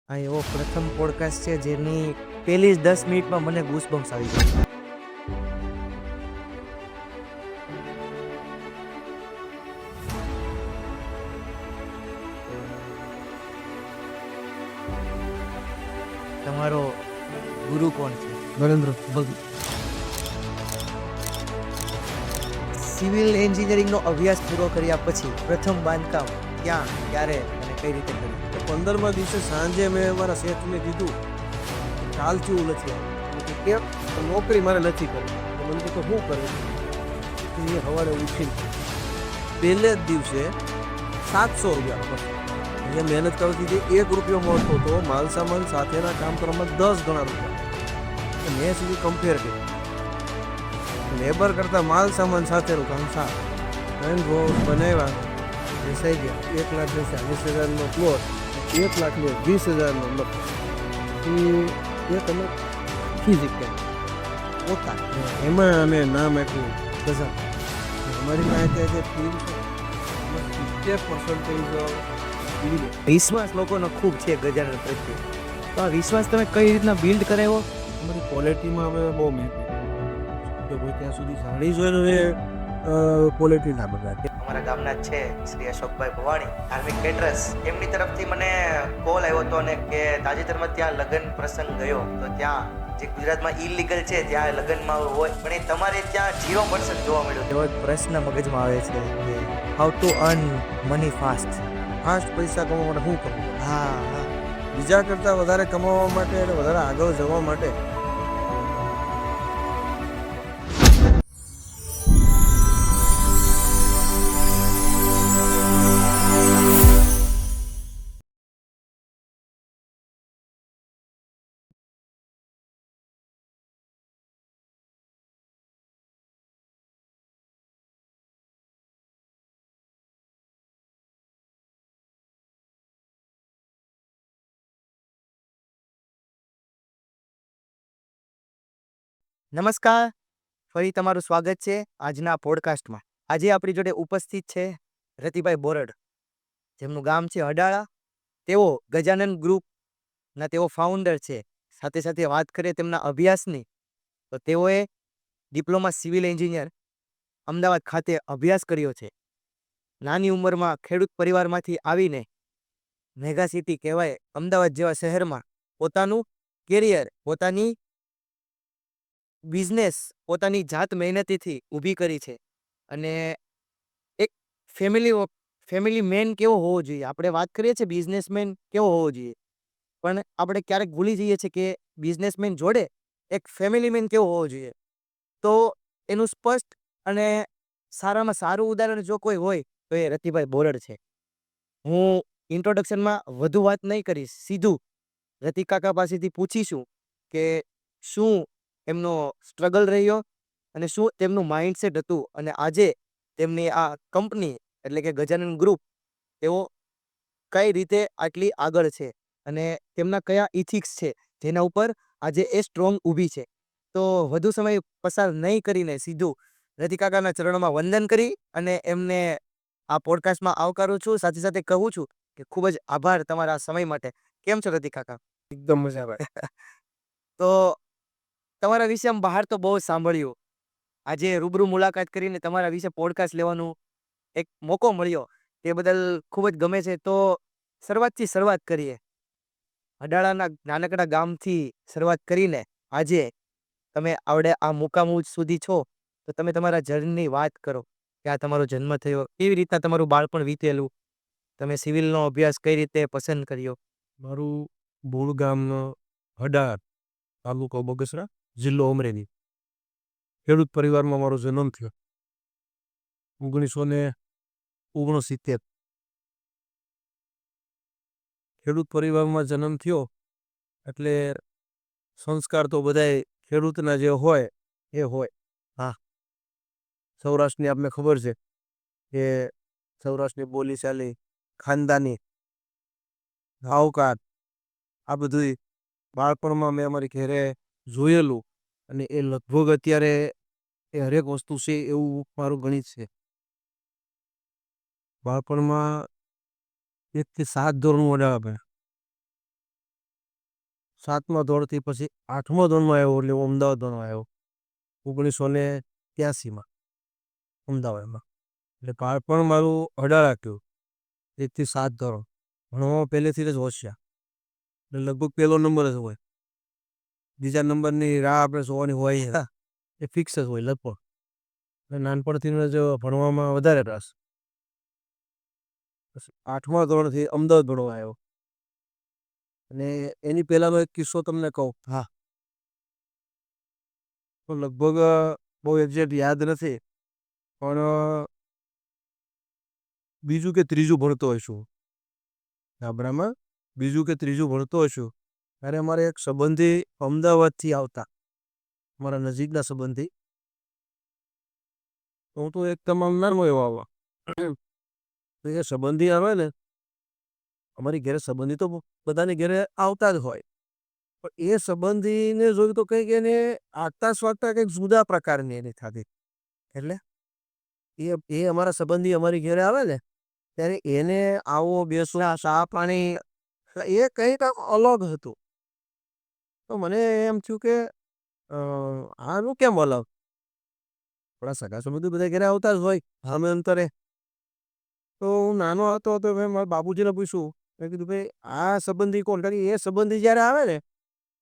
આ એવો પ્રથમ પોડકાસ્ટ છે જેની પહેલી જ 10 મિનિટમાં મને ગૂસબમ્સ આવી ગયા. તમારો ગુરુ કોણ છે? નરેન્દ્ર ભગત. સિવિલ એન્જિનિયરિંગનો અભ્યાસ પૂરો કર્યા પછી પ્રથમ બાંધકામ ક્યાં, ક્યારે અને કઈ રીતે કર્યું? 15મા દિવસે સાંજે મેં મારા શેઠને કીધું કે કાલ કેવું નથી આવ્યું. કેમ? તો નોકરી મારે નથી કરવી. તો મને કીધું શું કરવું? તો એ સવારે ઉઠીને પહેલે જ દિવસે 700 રૂપિયા બસ અહીંયા મહેનત કરતી હતી. 1 રૂપિયો મળતો તો માલ સામાન સાથેના કામ કરવામાં 10 ગણા રૂપિયા. તો મેં સીધું કમ્પેર કર્યું. લેબર કરતાં માલ સામાન સાથેનું કામ સારું. એન્ડ બનાવ્યા બેસાઈ ગયા. 1,40,000નો પ્લોટ, 1,20,000નો લખ. એ તમે ફિઝિકલ પોતા એમાં અમે નામ આપ્યું ગઝલ. અમારી પાસે જે ફીલ છે 70% વિશ્વાસ લોકોનો ખૂબ છે ગજાનન પ્રત્યે. તો આ વિશ્વાસ તમે કઈ રીતના બિલ્ડ કરાવ્યો? અમારી ક્વોલિટીમાં અમે બહુ મહેનત કે કોઈ ત્યાં સુધી જાણી જોઈને ક્વોલિટી ના બગાડે. અમારા ગામના જ છે શ્રી અશોકભાઈ ભવાણી, ધાર્મિક કેટરર્સ. એમની તરફથી મને કોલ આવ્યો હતો અને કે તાજેતરમાં ત્યાં લગ્ન પ્રસંગ ગયો તો ત્યાં જે ગુજરાતમાં ઇલીગલ છે ત્યાં લગ્નમાં હોય પણ એ તમારે ત્યાં 0% જોવા મળ્યું. એવો એક પ્રશ્ન મગજમાં આવે છે કે how to earn money fast. Fast પૈસા કમાવા માટે શું કરવું? હા, બીજા કરતાં વધારે કમાવા માટે અને વધારે આગળ જવા માટે નમસ્કાર, ફરી તમારું સ્વાગત છે આજના પોડકાસ્ટમાં. આજે આપણી જોડે ઉપસ્થિત છે રતિભાઈ બોરડ, જેમનું ગામ છે અડાળા. તેઓ ગજાનન ગ્રુપના તેઓ ફાઉન્ડર છે. સાથે સાથે વાત કરીએ તેમના અભ્યાસની તો તેઓએ ડિપ્લોમા સિવિલ એન્જિનિયર અમદાવાદ ખાતે અભ્યાસ કર્યો છે. નાની ઉંમરમાં ખેડૂત પરિવારમાંથી આવીને મેગા સિટી કહેવાય અમદાવાદ જેવા શહેરમાં પોતાનું કેરિયર, પોતાની બિઝનેસ પોતાની જાત મહેનતીથી ઊભી કરી છે. અને એક ફેમિલી મેન કેવો હોવો જોઈએ, આપણે વાત કરીએ છીએ બિઝનેસમેન કેવો હોવો જોઈએ, પણ આપણે ક્યારેક ભૂલી જઈએ છીએ કે બિઝનેસમેન જોડે એક ફેમિલી મેન કેવો હોવો જોઈએ. તો એનું સ્પષ્ટ અને સારામાં સારું ઉદાહરણ જો કોઈ હોય તો એ રતિભાઈ બોરડ છે. હું ઇન્ટ્રોડક્શનમાં વધુ વાત નહીં કરીશ, સીધું રતિ કાકા પાસેથી પૂછીશું કે શું એમનો સ્ટ્રગલ રહ્યો અને શું તેમનું માઇન્ડસેટ હતું અને આજે તેમની આ કંપની એટલે કે ગજાનન ગ્રુપ તેઓ કઈ રીતે આટલી આગળ છે અને તેમના કયા ઇથિક્સ છે જેના ઉપર આજે એ સ્ટ્રોંગ ઊભી છે. તો વધુ સમય પસાર નહીં કરીને સીધું રતિ કાકાના ચરણોમાં વંદન કરી અને એમને આ પોડકાસ્ટમાં આવકારું છું. સાથે સાથે કહું છું કે ખૂબ જ આભાર તમારા સમય માટે. કેમ છો રતિ કાકા? એકદમ મજા આવે. તો તમારા વિશે આમ બહાર તો બહુ જ સાંભળ્યું. આજે રૂબરૂ મુલાકાત કરીને તમારા વિશે પોડકાસ્ટ લેવાનું એક મોકો મળ્યો તે બદલ ખૂબ જ ગમે છે. તો શરૂઆત કરીએ. અડાળાના નાનકડા ગામથી શરૂઆત કરીને આજે તમે આવડે આ મુકામ સુધી છો. તો તમે તમારા જર્નીની વાત કરો કે આ તમારો જન્મ થયો, કેવી રીતના તમારું બાળપણ વીતેલું, તમે સિવિલનો અભ્યાસ કઈ રીતે પસંદ કર્યો. મારું મૂળ ગામ હડાર, તાલુકો બગસરા, જિલ્લો અમરેલી. ખેડૂત પરિવારમાં મારો જન્મ થયો 1969. ખેડૂત પરિવારમાં જન્મ થયો એટલે સંસ્કાર તો બધાય ખેડૂતના જે હોય એ હોય. હા, સૌરાષ્ટ્રની આપને ખબર છે કે સૌરાષ્ટ્રની બોલીચાલી, ખાનદાની, આવકાર, આ બધુંય બાળપણમાં મેં અમારી ઘેરે જોયેલું અને એ લગભગ અત્યારે એ હરેક વસ્તુ છે એવું મારું ગણિત છે. બાળપણમાં 1 થી 7 ધોરણ 7મા ધોરણથી પછી 8મા ધોરણમાં આવ્યો એટલે હું અમદાવાદ ભણવા આવ્યો 1983માં અમદાવાદમાં. એટલે બાળપણ મારું અડાર રાખ્યું 1 થી 7 ધોરણ. ભણવામાં પહેલેથી જ હોશિયાર. એટલે લગભગ પહેલો નંબર જ હોય. બીજા નંબરની રાહ આપણે જોવાની હોય છે એ ફિક્સ જ હોય લગભગ. એટલે નાનપણથી જ ભણવામાં વધારે રસ. પછી 8મા ધોરણથી અમદાવાદ ભણવા આવ્યો. અને એની પહેલાંનો એક કિસ્સો તમને કહું. હા. તો લગભગ બહુ એક્ઝેક્ટ યાદ નથી. પણ બીજું કે ત્રીજું ભણતો હશું ગામડામાં. બીજું કે ત્રીજું ભણતો હશું ત્યારે અમારે એક સંબંધી અમદાવાદથી આવતા, મારા નજીકના સંબંધી. તો હું તો એક તમામ નાનો એવો આવા. તો એ સંબંધી આવે ને, અમારી ઘરે સંબંધી તો બધાની ઘરે આવતા જ હોય. પણ એ સંબંધીને જોયું તો કંઈક એને આગતા સ્વાગતા કંઈક જુદા પ્રકારની એની થતી. એટલે એ અમારા સંબંધી અમારી ઘરે આવે ને ત્યારે એને આવો બેસવા ચા પાણી એ કંઈક આમ અલગ હતું. તો મને એમ થયું કે આનું કેમ અલગ? આપણા સગા સંબંધી બધા ઘરે આવતા જ હોય સામે અંતરે. તો હું નાનો હતો તો મેં મારા બાપુજીને પૂછ્યું. મેં કીધું ભાઈ આ સંબંધી કોણ? કારણ કે એ સંબંધી જ્યારે આવે ને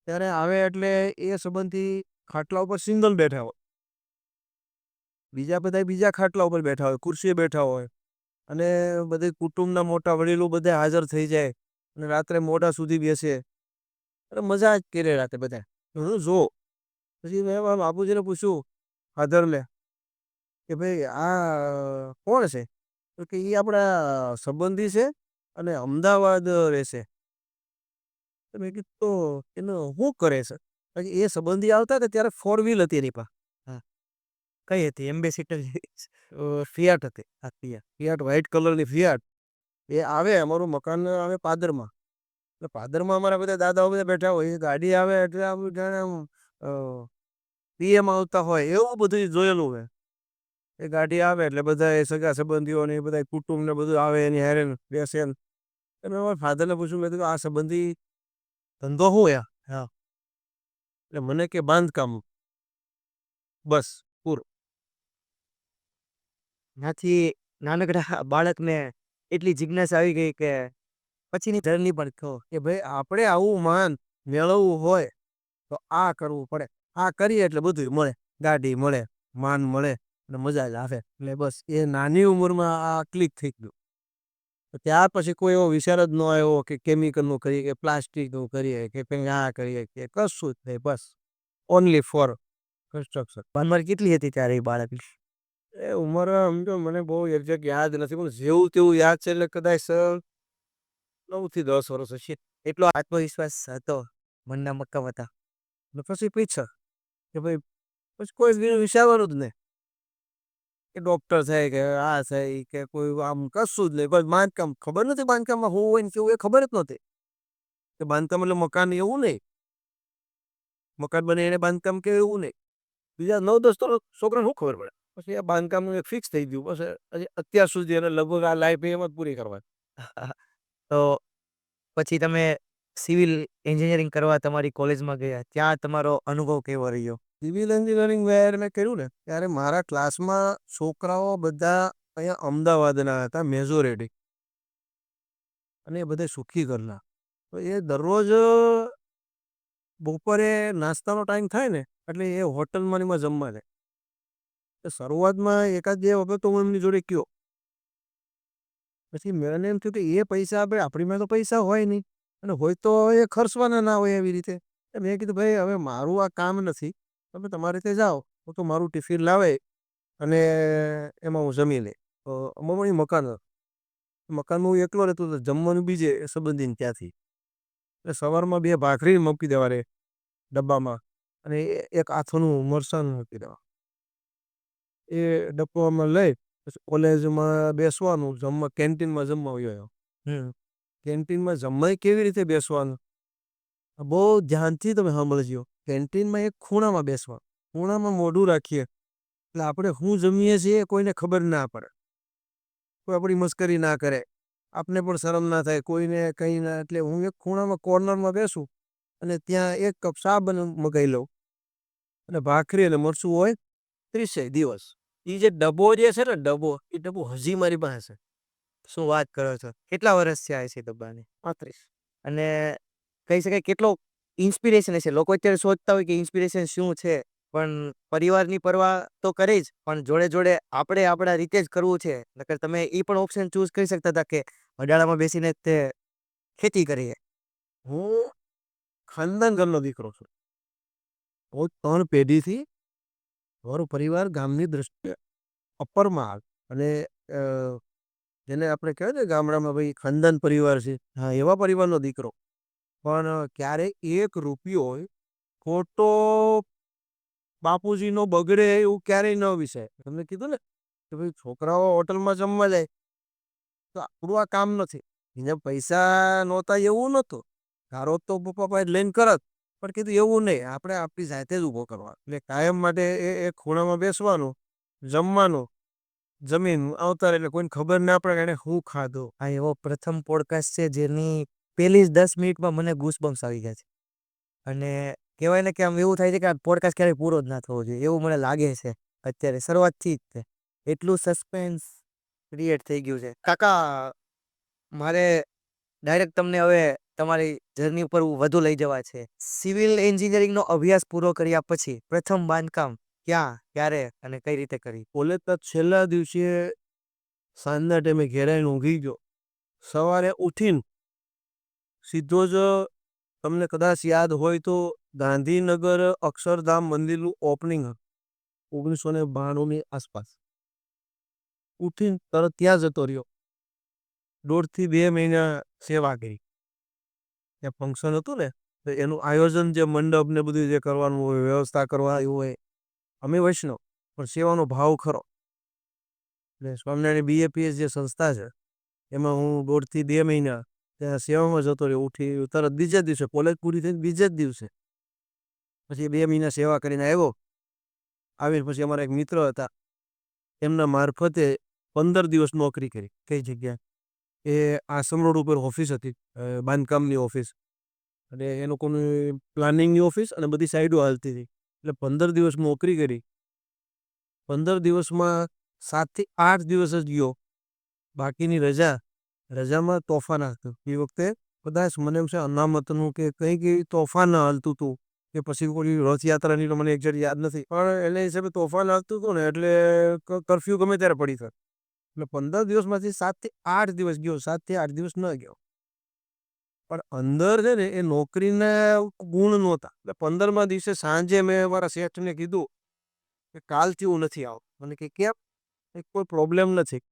ત્યારે આવે એટલે એ સંબંધી ખાટલા ઉપર સિંગલ બેઠા હોય. બીજા બધા બીજા ખાટલા ઉપર બેઠા હોય, ખુરશીએ બેઠા હોય. અને બધે કુટુંબના મોટા વડીલો બધા હાજર થઈ જાય અને રાત્રે મોડા સુધી બેસે. અને મજા જ કરે રાતે બધા. હું જો પછી મેં મારા બાપુજીને પૂછ્યું ફાધરને કે ભાઈ આ કોણ છે? તો કે એ આપણા સંબંધી છે અને અમદાવાદ રહેશે. તો મેં કીધું તો એનો શું કરે છે? એ સંબંધી આવતા હતા ત્યારે 4 વ્હીલ હતી એની પાસે. હા. કઈ હતી? એમ્બેસેડર? ફિયાટ હતી. આ ફિયાટ વ્હાઇટ કલરની ફિયાટ. એ આવે અમારું મકાન આવે પાદરમાં. એટલે પાદરમાં અમારા બધા દાદાઓ બધા બેઠા હોય. એ ગાડી આવે એટલે આમ જાણે આમ પીએમ આવતા હોય એવું બધું જોયેલું હોય. એ ગાડી આવે એટલે બધા એ સગા સંબંધીઓ ને એ બધા કુટુંબ ને બધું આવે એની હારે બેસે. મેં મારા ફાધરને પૂછ્યું, મેં કીધું આ સંબંધી ધંધો શું યા? હા. એટલે મને કે બાંધકામ. બસ પૂરું. ત્યાંથી નાનકડા બાળકને એટલી જિજ્ઞાસા આવી ગઈ કે પછીની જર્ની પણ કહો. કે ભાઈ આપણે આવું માન મેળવવું હોય તો આ કરવું પડે. આ કરીએ એટલે બધું મળે. ગાડી મળે, માન મળે અને મજા જ આવે. એટલે બસ એ નાની ઉંમરમાં આ ક્લિક થઈ ગયું. ત્યાર પછી કોઈ એવો વિચાર જ ન આવ્યો કે કેમિકલનું કરીએ કે પ્લાસ્ટિકનું કરીએ કે કંઈ આ કરીએ કે કશું જ નહીં. બસ ઓનલી ફોર કન્સ્ટ્રક્શન. ઉંમર કેટલી હતી ત્યારે એ બાળકની? એ ઉંમર સમજો મને બહુ એક્ઝેક્ટ યાદ નથી પણ જેવું તેવું યાદ છે એટલે કદાચ 9 થી 10 વર્ષ હશે. એટલો આત્મવિશ્વાસ હતો, મનના મક્કમ હતા. ને પછી પીછા કે ભાઈ પછી કોઈ વિચારવાનું જ નહીં કે ડોક્ટર થાય કે આ થાય કે કોઈ આમ કશું જ નહીં. બસ બાંધકામ ખબર નથી બાંધકામમાં શું હોય ને કેવું એ ખબર જ નહોતી. કે બાંધકામ એટલે મકાન એવું નહીં. મકાન બને એને બાંધકામ કે એવું નહીં. બીજા 9-10 તો છોકરાને શું ખબર પડે? પછી આ બાંધકામનું એક ફિક્સ થઈ ગયું. બસ અત્યાર સુધી એને લગભગ આ લાઈફ એમ જ પૂરી કરવાની. તો પછી તમે સિવિલ એન્જિનિયરિંગ કરવા તમારી કોલેજમાં ગયા. ત્યાં તમારો અનુભવ કેવો રહ્યો? સિવિલ એન્જિનિયરિંગ મેં કર્યું ને ત્યારે મારા ક્લાસમાં છોકરાઓ બધા અહીંયા અમદાવાદના હતા મેજોરિટી. અને એ બધા સુખી ઘરના. તો એ દરરોજ બપોરે નાસ્તાનો ટાઈમ થાય ને એટલે એ હોટલમાં ને એમાં જમવા જાય. તો શરૂઆતમાં એકાદ બે વખત તો હું એમની જોડે ગયો. પછી મને એમ થયું કે એ પૈસા આપણે આપણી પાસે તો પૈસા હોય નહીં અને હોય તો એ ખર્ચવાના ના હોય એવી રીતે. મેં કીધું ભાઈ હવે મારું આ કામ નથી. તમે તમારી રીતે જાઓ. હું તો મારું ટિફિન લાવે અને એમાં હું જમી લે. અમારું મકાન હતું. મકાનમાં હું એકલો રહેતો હતો. જમવાનું બીજે સંબંધીને ત્યાંથી. એટલે સવારમાં 2 ભાખરી મૂકી દેવાને ડબ્બામાં અને એક આથોનું મરચાંનું મૂકી દેવા. એ ડબ્બામાં લઈ પછી કોલેજમાં બેસવાનું જમવા કેન્ટીનમાં જમવા વયો આવ્યો. કેન્ટીનમાં જમવાય કેવી રીતે બેસવાનું? બહુ ધ્યાનથી તમે સાંભળજો. કેન્ટીનમાં એક ખૂણામાં બેસવાનું. ખૂણામાં મોઢું રાખીએ એટલે આપણે શું જમીએ છીએ એ કોઈને ખબર ના પડે. કોઈ આપણી મસ્કરી ના કરે. આપને પણ શરમ ના થાય કોઈને કંઈ ના. એટલે હું એક ખૂણામાં કોર્નરમાં બેસું અને ત્યાં 1 કપ ચા મગાવી લઉં અને ભાખરી અને મરચું હોય 30 દિવસ. એ જે ડબ્બો જે છે ને ડબ્બો, એ ડબ્બો હજી મારી પાસે છે. શું વાત કરો છો? કેટલા વર્ષ થયા હશે એ ડબ્બાને? 35. અને કહી શકાય કેટલો ઇન્સ્પિરેશન હશે. લોકો અત્યારે શોધતા હોય કે ઇન્સ્પિરેશન શું છે? પણ પરિવારની પરવા તો કરે જ, પણ જોડે-જોડે આપણે આપણા રીતે જ કરવું છે. નકર તમે ઈ પણ ઓપ્શન ચૂઝ કરી શકતા હતા કે અડાળામાં બેસીને તે ખેતી કરીએ. હું ખાનદાન ઘરનો દીકરો છું. હું 3 પેઢીથી મારો પરિવાર ગામની દ્રષ્ટિએ અપરમાં આવે અને અ, જેને આપણે કહેવાય ને ગામડામાં ભાઈ ખાનદાન પરિવાર છે. હા, એવા પરિવારનો દીકરો. પણ ક્યારેય 1 રૂપિયો હોય ખોટો બાપુજીનો બગડે એવું ક્યારેય ન વિચારે. તમને કીધું ને કે ભાઈ છોકરાઓ હોટલમાં જમવા જાય તો આપણું આ કામ નથી. એને પૈસા નહોતા એવું નહોતું. ધારો તો પપ્પા પાસે લઈને કરત. પણ કીધું એવું નહીં. આપણે આપણી જાતે જ ઊભો કરવા. એટલે કાયમ માટે એક ખૂણામાં બેસવાનું, જમવાનું, જમીન આવતા એટલે કોઈને ખબર ના પડે કે એણે શું ખાધું. આ એવો પ્રથમ પોડકાસ્ટ છે જેની પહેલી જ 10 મિનિટમાં મને ગૂસબમ્પ્સ આવી ગયા છે. અને કહેવાય ને કે આમ એવું થાય છે કે આ પોડકાસ્ટ ક્યારેય પૂરો જ ના થવો જોઈએ એવું મને લાગે છે અત્યારે શરૂઆતથી જ તે. એટલું સસ્પેન્સ ક્રિએટ થઈ ગયું છે. કાકા, મારે ડાયરેક્ટ તમને હવે તમારી જર્ની ઉપર વધુ લઈ જવા છે. સિવિલ એન્જિનિયરિંગનો અભ્યાસ પૂરો કર્યા પછી પ્રથમ બાંધકામ ક્યાં, ક્યારે અને કઈ રીતે કરી? કોલેજના છેલ્લા દિવસે સાંજના ટાઈમે ઘેર આવીને ઊંઘી ગયો. સવારે ઉઠીને સીધો જ તમને કદાચ યાદ હોય તો ગાંધીનગર અક્ષરધામ મંદિરનું ઓપનિંગ હતું 1992ની આસપાસ. ઉઠીને તરત ત્યાં જતો રહ્યો. 1.5 થી 2 મહિના સેવા કરી. ત્યાં ફંક્શન હતું ને તો એનું આયોજન જે મંડપ ને બધું જે કરવાનું હોય, વ્યવસ્થા કરવાની હોય. અમે વૈષ્ણવ પણ સેવાનો ભાવ ખરો. એટલે સ્વામિનારાયણ બીએપીએસ જે સંસ્થા છે એમાં હું 1.5 થી 2 મહિના ત્યાં સેવામાં જતો રહ્યો. ઉઠી તરત બીજે જ દિવસે કોલેજ પૂરી થઈને બીજે જ દિવસે પછી 2 મહિના સેવા કરીને આવ્યો. આવીને પછી અમારા એક મિત્ર હતા એમના મારફતે 15 દિવસ નોકરી કરી. કઈ જગ્યાએ? એ આશ્રમ રોડ ઉપર ઓફિસ હતી, બાંધકામની ઓફિસ. અને એ લોકોની પ્લાનિંગની ઓફિસ અને બધી સાઈડો હાલતી હતી. એટલે 15 દિવસ નોકરી કરી. 15 દિવસમાં 7 થી 8 દિવસ જ ગયો. બાકીની રજામાં તોફાન હતું. એ વખતે કદાચ મને એમ છે અનામતનું કે કંઈક એવી તોફાન હાલતું હતું કે પછી કોઈ રથયાત્રાની તો મને એક્ઝેક્ટ યાદ નથી. પણ એને હિસાબે તોફાન હાલતું હતું ને એટલે કર્ફ્યુ ગમે ત્યારે પડી શકે. એટલે 15 દિવસમાંથી 7 થી 8 દિવસ ગયો. 7 થી 8 દિવસ ન ગયો. પણ અંદર છે ને એ નોકરીના ગુણ નહોતા. એટલે 15મા દિવસે સાંજે મેં મારા શેઠને કીધું કે કાલથી હું નથી આવતો. મને કે કેમ? કોઈ પ્રોબ્લેમ નથી.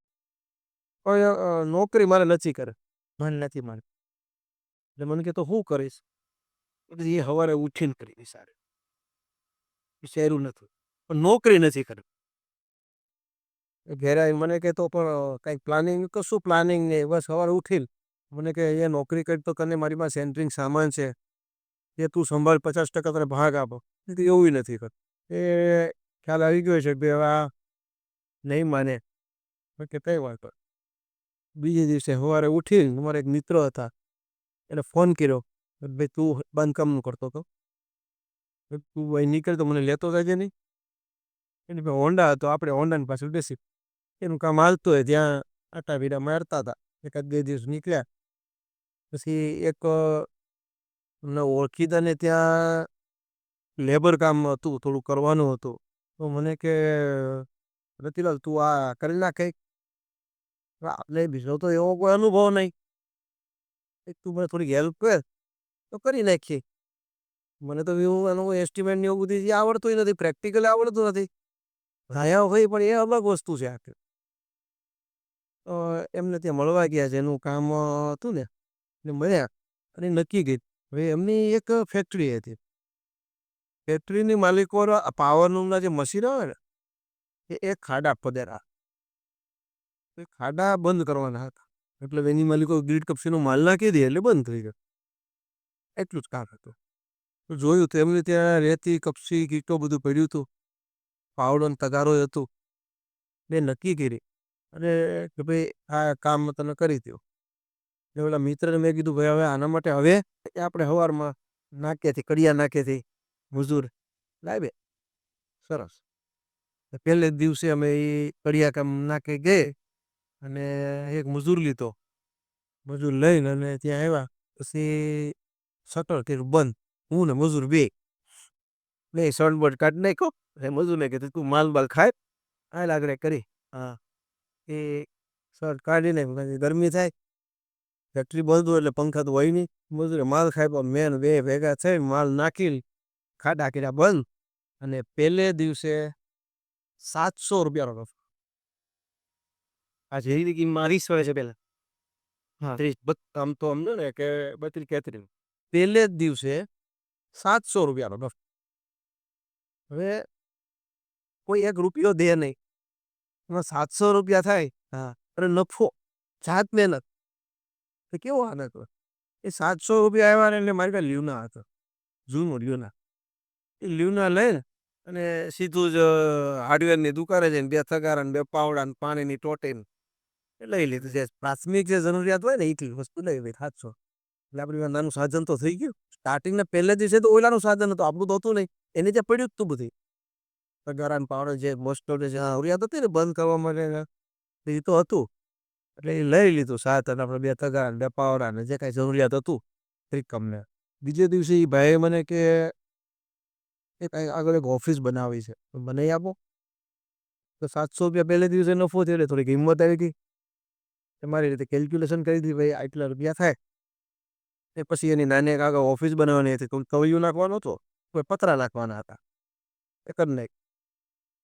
પણ નોકરી મારે નથી કરે. મન નથી માનતું. એટલે મને કે તો શું કરીશ? એ સવારે ઉઠીને કરી વિચારે. વિચાર્યું નથી. પણ નોકરી નથી કરવી. ઘેર આવીને મને કે તો પણ કંઈક પ્લાનિંગ, કશું પ્લાનિંગ નહીં. બસ સવારે ઉઠીને મને કે એ નોકરી કરી તો તને મારી પાસે સેન્ટરિંગ સામાન છે એ તું સંભાળ, 50% તને ભાગ આપો. એવું નથી કરતું. એ ખ્યાલ આવી ગયો છે કે હવે આ નહીં માને. કે કઈ વાત. બીજે દિવસે સવારે ઉઠીને અમારા એક મિત્ર હતા એને ફોન કર્યો. ભાઈ તું બાંધકામનું કરતો હતો, તું ભાઈ નીકળ તો મને લેતો જજે નહીં. એની પાસે હોન્ડા હતો. આપણે હોન્ડાની પાછળ બેસી એનું કામ હાલતું હોય ત્યાં આટા બીડા મારતા હતા. 1-2 દિવસ નીકળ્યા. પછી એક ઓળખીતાને ત્યાં લેબર કામ હતું, થોડું કરવાનું હતું. તો મને કે રતિલાલ તું આ કરી નાખ કંઈક. આપણે બીજો તો એવો કોઈ અનુભવ નહીં. તું મને થોડી હેલ્પ કર તો કરી નાખીએ. મને તો એવું એનું એસ્ટિમેટ ને એવું બધું આવડતું નથી, પ્રેક્ટિકલી આવડતું નથી. ભણ્યા હોય પણ એ અલગ વસ્તુ છે આખી. એમને ત્યાં મળવા ગયા છે. એનું કામ હતું ને એટલે મળ્યા અને નક્કી કર્યું. હવે એમની એક ફેક્ટરી હતી. ફેક્ટરીની માલિકો પાવરલૂમના જે મશીન આવે ને એ ખાડા પધેરા. ખાડા બંધ કરવાના હતા. એટલે એની માલિકો ગ્રીડ કપસીનો માલ નાખી દે એટલે બંધ થઈ ગયો. એટલું જ કામ હતું. તો જોયું તો એમને ત્યાં રેતી, કપસી, ગીટો બધું પડ્યું હતું. પાવડો ને તગારો હતું. મેં નક્કી કરી અને કે ભાઈ આ કામ તને કરી દઉં. એટલે ઓલા મિત્રને મેં કીધું ભાઈ હવે આના માટે હવે આપણે સવારમાં નાકેથી કડિયા નાકેથી મજૂર લાવે સરસ. પહેલે જ દિવસે અમે એ કડિયા કામ નાકે ગયે અને એક મજૂર લીધો. મજૂર લઈને અને ત્યાં આવ્યા પછી શટર કર્યું બંધ. હું ને મજૂર બે નહીં સનબોર્ડ કાઢી નાખ્યો. મજૂરને કીધું તું માલ બાલ ખાય આ લાગડે કરી. હા એ શર્ટ કાઢીને ગરમી થાય ફેક્ટરી બંધ હોય એટલે પંખા તો હોય નહીં. મજૂરે માલ ખાય પણ મેન બે ભેગા થઈ માલ નાખી ખાડા કર્યા બંધ. અને પહેલે દિવસે 700 રૂપિયાનો નફો. આ જેવી કિંમત 20 વર્ષ પહેલા. હા. 30 આમ તો સમજો ને કે 32-33 પહેલે જ દિવસે 700 રૂપિયાનો નફો. હવે કોઈ 1 રૂપિયો દે નહીં એમાં 700 રૂપિયા થાય. હા. અને નફો જાત મહેનત તો કેવો આનંદ હોય. એ 700 રૂપિયા આવ્યા ને એટલે મારી પાસે લ્યુના હતો જૂનો લ્યુના. એ લ્યુના લઈને અને સીધું જ હાર્ડવેરની દુકાને જઈને 2 તગારા ને 2 પાવડા ને પાણીની ટોટી લઈ લીધું. જે પ્રાથમિક જે જરૂરિયાત હોય ને એટલી વસ્તુ લઈ લીધી 700. એટલે આપણી પાસે નાનું સાધન તો થઈ ગયું. સ્ટાર્ટિંગના પહેલે દિવસે તો ઓલાનું સાધન હતું આપણું તો હતું નહીં. એને જે પડ્યું જ તું બધી તગારા ને પાવડા જે મોસ્ટ ઓફ જે જરૂરિયાત હતી ને બંધ કરવા માટે એ તો હતું. એટલે એ લઈ લીધું સાત અને આપણે 2 તગારા 2 પાવડા ને જે કાંઈ જરૂરિયાત હતું ત્રિકમને. બીજે દિવસે એ ભાઈએ મને કે આગળ એક ઓફિસ બનાવી છે બનાવી આપો. તો 700 રૂપિયા પહેલે દિવસે નફો થયો એટલે થોડીક હિંમત આવી ગઈ. મારી રીતે કેલ્ક્યુલેશન કરી દીધી ભાઈ આટલા રૂપિયા થાય. એ પછી એની નાની એક આગળ ઓફિસ બનાવવાની હતી. કોઈ કવિયું નાખવાનો હતો કોઈ પતરા નાખવાના હતા. એક જ નહીં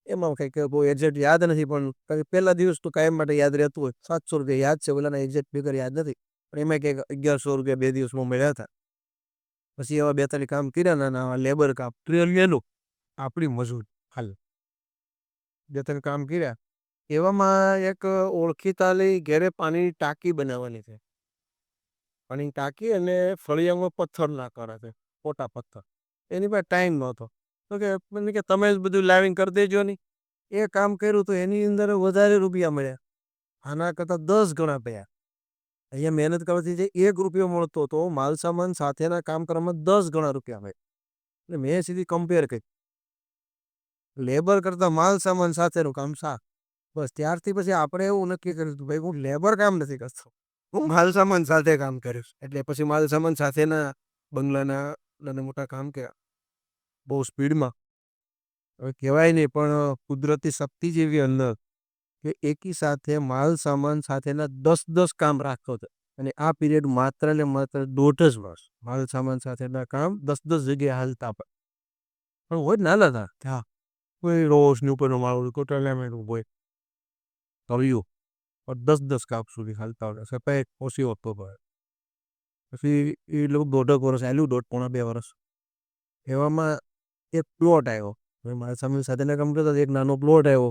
એમાં કંઈક બહુ એક્ઝેક્ટ યાદ નથી પણ પહેલા દિવસ તો કાયમ માટે યાદ રહેતું હોય. 700 રૂપિયા યાદ છે ઓલાના એક્ઝેક્ટ ફિગર યાદ નથી પણ એમાં કંઈક 1100 રૂપિયા 2 દિવસમાં મળ્યા હતા. પછી એવા 2-3 કામ કર્યા ના લેબર કામ ટ્રેલિયનું આપણી મજૂર હાલ 2-3 કામ કર્યા. એવામાં એક ઓળખીતાલી ઘેરે પાણીની ટાંકી બનાવવાની છે. પાણીની ટાંકી અને ફળિયામાં પથ્થર નાખવાના છે મોટા પથ્થર. એની પાસે ટાઈમ નહોતો તો કે મને કે તમે જ બધું લાવીને કરી દેજો નહીં. એ કામ કર્યું તો એની અંદર વધારે રૂપિયા મળ્યા. આના કરતાં 10 ગણા થયા. અહીંયા મહેનત કરવાથી જે 1 રૂપિયો મળતો હતો માલ સામાન સાથેના કામ કરવામાં 10 ગણા રૂપિયા મળે. એટલે મેં સીધી કમ્પેર કરી લેબર કરતાં માલ સામાન સાથેનું કામ સારું. બસ ત્યારથી પછી આપણે એવું નક્કી કર્યું ભાઈ હું લેબર કામ નથી કરતો હું માલ સામાન સાથે કામ કરીશ. એટલે પછી માલ સામાન સાથેના બંગલાના નાના મોટા કામ કર્યા બહુ સ્પીડમાં. હવે કહેવાય નહીં પણ કુદરતી શક્તિ જેવી અંદર કે એકી સાથે માલ સામાન સાથેના 10-10 કામ રાખતો હતો. અને આ પીરિયડ માત્ર ને માત્ર 1.5 વર્ષ માલ સામાન સાથેના કામ 10-10 જગ્યાએ હાલતા પણ હોય નાના હતા ત્યાં કોઈ રોશની ઉપરનો માળ કોઈ ટોર્નામેન્ટ હોય કવિયું પણ 10-10 કામ સુધી હાલતા હોય. સપાય ઓછી હોતો પછી એ લોકો 1.5 વર્ષ આવેલું 1.5-2 વર્ષ એવામાં એક પ્લોટ આવ્યો. મારા સામે સાથેના કામ કરતા એક નાનો પ્લોટ આવ્યો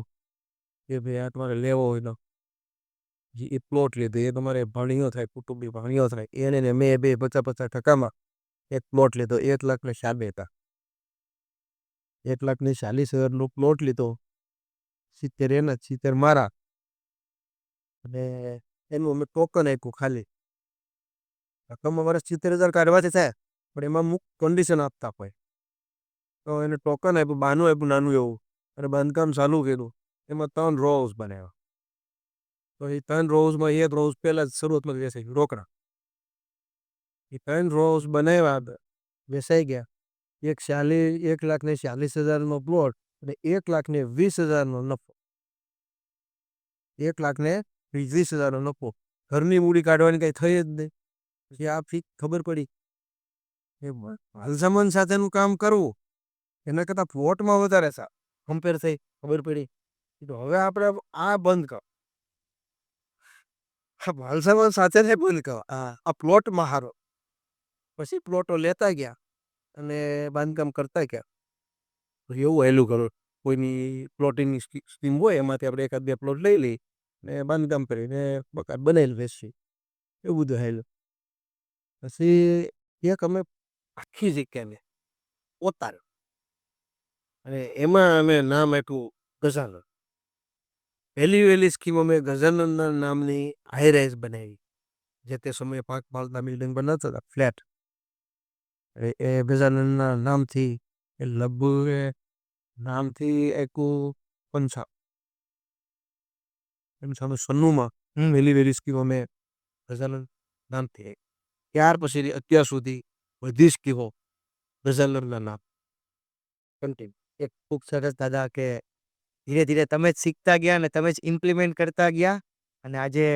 કે ભાઈ આ તમારે લેવો હોય તો એ પ્લોટ લીધો. એ તમારે ભાણીઓ થાય કુટુંબી ભાણીઓ થાય એને મેં 50-50% એક પ્લોટ લીધો 1,40,000 હતા. 1,40,000નો પ્લોટ લીધો 70 એના 70 મારા અને એનું અમે ટોકન આપ્યું ખાલી રકમ અમારે 70,000 કાઢવાથી થાય પણ એમાં અમુક કન્ડિશન આપતા હોય તો એને ટોકન આપ્યું બાનું આપ્યું નાનું એવું અને બાંધકામ ચાલુ કર્યું. એમાં 3 રોઝ બનાવ્યા. તો એ 3 રોઝમાં 1 રોઝ પહેલાં જ શરૂઆતમાં વેચાઈ ગયું રોકડા. એ 3 રોઝ બનાવ્યા વેચાઈ ગયા. 1,40,000નો પ્લોટ અને 1,20,000નો નફો. 1,20,000નો નફો. ઘરની મૂડી કાઢવાની કંઈ થઈ જ નહીં. પછી આ ફી ખબર પડી એ માલ સામાન સાથેનું કામ કરવું એના કરતાં પ્લોટમાં વધારે સારું કમ્પેર થઈ ખબર પડી. તો હવે આપણે આ બંધ કર માલ સામાન સાથે બંધ કર આ પ્લોટમાં હારો. પછી પ્લોટો લેતા ગયા અને બાંધકામ કરતા ગયા. એવું હેલું કરો કોઈની પ્લોટિંગની સ્કીમ હોય એમાંથી આપણે 1-2 પ્લોટ લઈ લઈ ને બાંધકામ કરીને મકાન બનાવી બેસી એવું બધું હેલું. પછી એક અમે આખી જગ્યાને ઉતાર્યો અને એમાં અમે નામ આપ્યું ગજાનન. વહેલી સ્કીમ અમે ગજાનન નામની હાઈ રાઇઝ બનાવી. જે તે સમયે 5 માળના બિલ્ડિંગ બનાવતા હતા ફ્લેટ એ ગજાનનના નામથી એ લગભગ નામથી એક પંચા એમ સામે સન્નુમાં વહેલી વહેલી સ્કીમ અમે ગજાનન નામથી ત્યાર પછી અત્યાર સુધી બધી સ્કીમો ગજાનનના નામ કન્ટિન્યુ. એક ખૂબ સરસ દાદા કે ધીરે ધીરે તમે જ શીખતા ગયા અને તમે જ ઇમ્પ્લિમેન્ટ કરતા ગયા અને આજે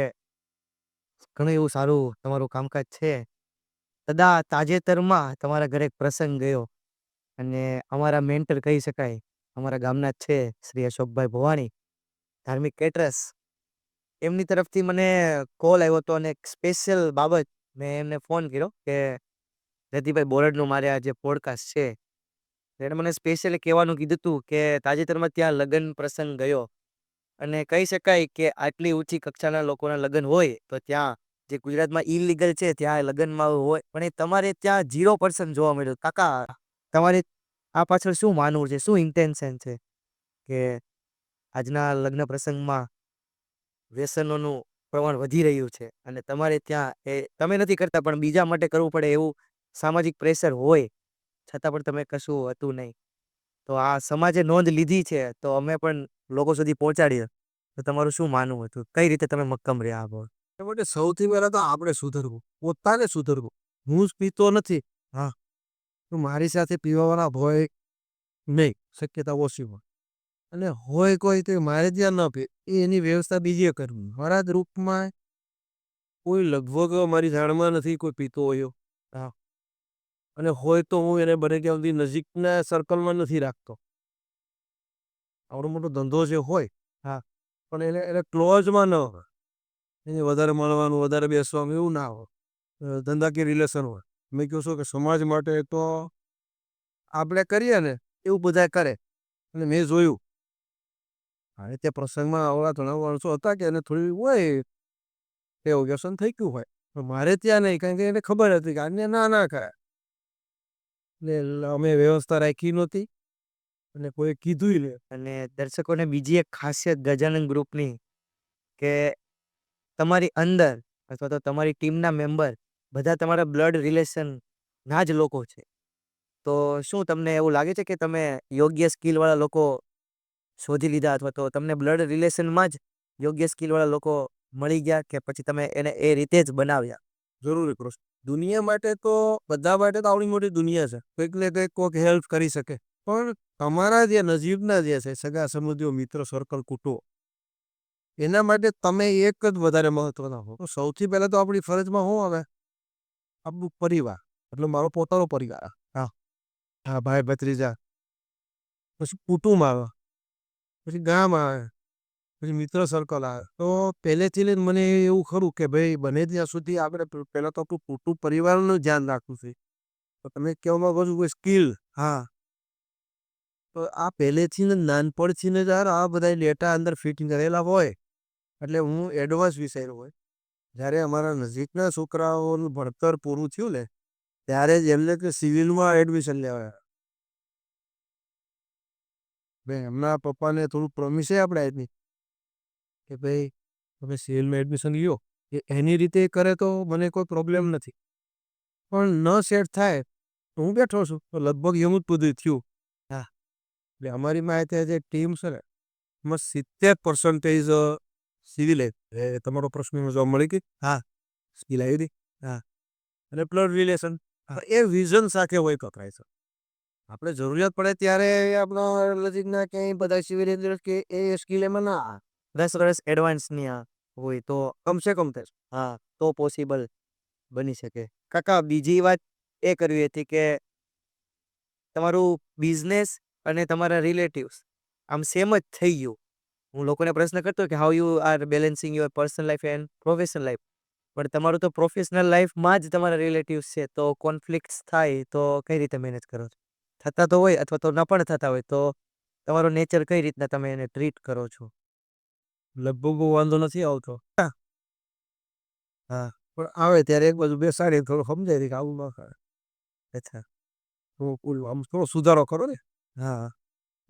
ઘણું એવું સારું તમારું કામકાજ છે. દાદા, તાજેતરમાં તમારા ઘરે એક પ્રસંગ ગયો અને અમારા મેન્ટર કહી શકાય, અમારા ગામના જ છે શ્રી અશોકભાઈ ભવાણી, ધાર્મિક કેટરર્સ. એમની તરફથી મને કોલ આવ્યો હતો અને એક સ્પેશિયલ બાબત મેં એમને ફોન કર્યો કે રતિભાઈ બોરડનું મારે આ જે પોડકાસ્ટ છે, તો એણે મને સ્પેશિયલી કહેવાનું કીધું હતું કે તાજેતરમાં ત્યાં લગ્ન પ્રસંગ ગયો અને કહી શકાય કે આટલી ઊંચી કક્ષાના લોકોના લગ્ન હોય તો ત્યાં જે ગુજરાતમાં ઇલીગલ છે ત્યાં લગ્નમાં હોય, પણ એ તમારે ત્યાં 0% જોવા મળ્યું. કાકા, તમારે આ પાછળ શું માનવું છે, શું ઇન્ટેન્શન છે કે આજના લગ્ન પ્રસંગમાં વ્યસનોનું પ્રમાણ વધી રહ્યું છે અને તમારે ત્યાં એ તમે નથી કરતા પણ બીજા માટે કરવું પડે એવું સામાજિક પ્રેશર હોય છતાં પણ તમે કશું હતું નહીં. તો આ સમાજે નોંધ લીધી છે તો અમે પણ લોકો સુધી પહોંચાડીએ. તો તમારું શું માનવું હતું? કઈ રીતે તમે મક્કમ રહ્યા આ બાબત? એ માટે સૌથી પહેલા તો આપણે સુધરવું, પોતાને સુધરવું. હું જ પીતો નથી, હા, તો મારી સાથે પીવાવાળા હોય નહીં, શક્યતા ઓછી હોય. અને હોય કોઈ તો મારે ત્યાં ન પીએ, એની વ્યવસ્થા બીજે કરવી. મારા જ રૂપમાં કોઈ લગભગ મારી જાણમાં નથી કોઈ પીતો હોય, હા, અને હોય તો હું એને બને ત્યાં સુધી નજીકના સર્કલમાં નથી રાખતો. આવડો મોટો ધંધો જે હોય, હા, પણ એને ક્લોઝમાં ન હોય, એને વધારે મળવાનું, વધારે બેસવાનું એવું ના હોય. ધંધાકીય રિલેશન હોય. મેં કહું છું કે સમાજ માટે તો આપણે કરીએ ને એવું બધા કરે. અને મેં જોયું, હા, તે પ્રસંગમાં આવડા ઘણા માણસો હતા કે એને થોડી હોય એવું વ્યસન થઈ ગયું હોય, પણ મારે ત્યાં નહીં, કારણ કે એને ખબર હતી કે આને ના ખાય. એટલે અમે વ્યવસ્થા રાખી નહોતી અને કોઈ કીધું ને. અને દર્શકોને બીજી એક ખાસિયત ગજાનન ગ્રુપની કે તમારી અંદર અથવા તો તમારી ટીમના મેમ્બર બધા તમારા બ્લડ રિલેશન ના જ લોકો છે. તો શું તમને એવું લાગે છે કે તમે યોગ્ય સ્કિલવાળા લોકો શોધી લીધા અથવા તો તમને બ્લડ રિલેશનમાં જ યોગ્ય સ્કિલવાળા લોકો મળી ગયા કે પછી તમે એને એ રીતે જ બનાવ્યા? જરૂરી પ્રશ્ન. દુનિયા માટે તો બધા માટે તો આવડી મોટી દુનિયા છે. કંઈક ને કંઈક કોઈક હેલ્પ કરી શકે. પણ તમારા જે નજીકના જે છે સગા સંબંધીઓ, મિત્ર સર્કલ, કુટુંબ, એના માટે તમે એક જ વધારે મહત્વના હો. તો સૌથી પહેલાં તો આપણી ફરજમાં શું આવે? આપણું પરિવાર, એટલે મારો પોતાનો પરિવાર, હા, હા, ભાઈ ભત્રીજા, પછી કુટુંબ આવે, પછી ગામ આવે, પછી મિત્ર સર્કલ આવે. તો પહેલેથી જ મને એવું ખરું કે ભાઈ બને ત્યાં સુધી આપણે પહેલાં તો આપણું કુટુંબ પરિવારનું ધ્યાન રાખવું છે. તો તમે કહેવા માંગો છો કોઈ સ્કિલ, હા, તો આ પહેલેથી જ નાનપણથી જ આ બધા ડેટા અંદર ફિટ કરેલા હોય એટલે હું એડવાન્સ વિષયનો હોય. જ્યારે અમારા નજીકના છોકરાઓનું ભણતર પૂરું થયું ને ત્યારે જ એમને કે સિવિલમાં એડમિશન લેવાયા. ભાઈ એમના પપ્પાને થોડું પ્રોમિસ આપણે આપી કે ભાઈ તમે સિવિલમાં એડમિશન લ્યો, એ એની રીતે કરે તો મને કોઈ પ્રોબ્લેમ નથી, પણ ન સેટ થાય તો હું બેઠો છું. તો લગભગ એવું જ બધું થયું. હા, એટલે અમારી માહિતી જે ટીમ છે ને એમાં 70% સિવિલ. તમારો પ્રશ્ન જોવા મળી ગઈ, હા, સ્કિલ આવી હતી, હા, અને બ્લડ રિલેશન, હા, એ વિઝન સાથે હોય કકરાય છે. આપણે જરૂરિયાત પડે ત્યારે આપણા નજીકના ક્યાંય બધા સિવિલ એન્જિનિયર કે એ સ્કિલ એમાં ના આવે. 10 વર્ષ એડવાન્સની આ હોય તો કમસે કમ થાય. હા, તો પોસિબલ બની શકે. કાકા, બીજી વાત એ કરવી હતી કે તમારું બિઝનેસ અને તમારા રિલેટિવ્સ આમ સેમ જ થઈ ગયું. હું લોકોને પ્રશ્ન કરતો કે how you are balancing your personal life and professional life, પણ તમારું તો પ્રોફેશનલ લાઈફમાં જ તમારા રિલેટિવ્સ છે, તો કોન્ફ્લિક્ટ્સ થાય તો કઈ રીતે મેનેજ કરો છો? થતા તો હોય અથવા તો ન પણ થતા હોય તો તમારો નેચર કઈ રીતના તમે એને ટ્રીટ કરો છો? લગભગ બહુ વાંધો નથી આવતો. હા, હા, પણ આવે ત્યારે એક બાજુ બેસાડી થોડું સમજાય કે આવું ન કરે. અચ્છા. તો આમ થોડો સુધારો કરો ને. હા,